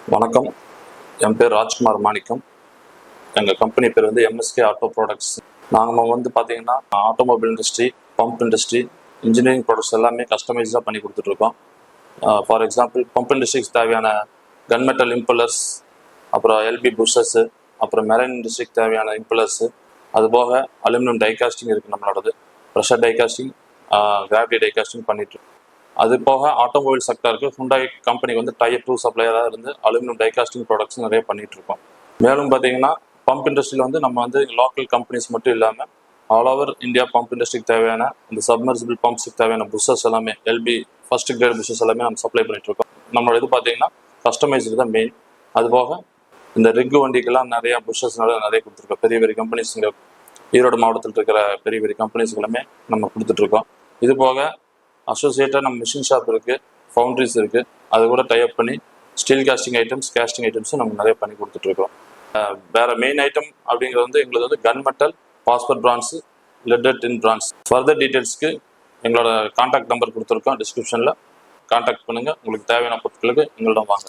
வணக்கம். என் பேர் ராஜ்குமார் மாணிக்கம். எங்கள் கம்பெனி பேர் வந்து எம்எஸ்கே ஆட்டோ ப்ராடக்ட்ஸ். நாங்கள் வந்து பார்த்தீங்கன்னா automobile industry, pump industry, engineering products எல்லாமே கஸ்டமைஸ்டாக பண்ணி கொடுத்துட்ருக்கோம். ஃபார் எக்ஸாம்பிள் பம்ப் இண்டஸ்ட்ரிக்கு தேவையான கன்மெட்டல் இம்பலர்ஸ், அப்புறம் எல்பி புஷஸ்ஸு, அப்புறம் மெரைன் இண்டஸ்ட்ரிக்கு தேவையான இம்பலர்ஸு, அதுபோக அலுமினியம் டைகாஸ்டிங் இருக்குது நம்மளோடது. ப்ரெஷர் டைகாஸ்டிங், கிராவிட்டி டைகாஸ்டிங் பண்ணிட்டுருக்கோம். அது போக ஆட்டோமொபைல் செக்டருக்கு ஹுண்டாய் கம்பெனிக்கு வந்து டயர் 2 சப்ளையராக இருந்து அலுமினியம் டைகாஸ்டிங் ப்ராடக்ட்ஸ் நிறைய பண்ணிட்டு இருக்கோம். மேலும் பார்த்தீங்கன்னா பம்ப் இண்டஸ்ட்ரியில் வந்து நம்ம வந்து லோக்கல் கம்பெனிஸ் மட்டும் இல்லாமல் ஆல் ஓவர் இந்தியா பம்ப் இண்டஸ்ட்ரிக்கு தேவையான இந்த சப்மர்சிபிள் பம்ப்ஸுக்கு தேவையான புஷஸ் எல்லாமே எல்பி ஃபர்ஸ்ட் கிரேட் புஷஸ் எல்லாமே நம்ம சப்ளை பண்ணிட்டு இருக்கோம். நம்மளோட இது பார்த்தீங்கன்னா கஸ்டமைஸ்டு தான் மெயின். அது போக இந்த ரிக் வண்டிக்கெல்லாம் நிறைய புஷஸ் நிறைய கொடுத்துருக்கோம். பெரிய பெரிய கம்பெனிஸ் இங்கே ஈரோடு மாவட்டத்தில் இருக்கிற பெரிய பெரிய கம்பெனிஸ் எல்லாமே நம்ம கொடுத்துட்ருக்கோம். இது போக அசோசியேட்டாக நம்ம மிஷின் ஷாப் இருக்குது, ஃபவுண்ட்ரிஸ் இருக்குது. அது கூட டைப் பண்ணி ஸ்டீல் காஸ்டிங் ஐட்டம்ஸும் நம்ம நிறைய பண்ணி கொடுத்துட்ருக்கோம். வேறு மெயின் ஐட்டம் அப்படிங்கிறது வந்து எங்களுக்கு வந்து கன் மெட்டல், பாஸ்பர் பிரான்ஸு, லெட்டட் டின் பிரான்ஸ். ஃபர்தர் டீட்டெயில்ஸ்க்கு எங்களோட கான்டாக்ட் நம்பர் கொடுத்துருக்கோம் டிஸ்கிரிப்ஷனில். கான்டாக்ட் பண்ணுங்கள். உங்களுக்கு தேவையான பொருட்களுக்கு எங்களிடம் வாங்க.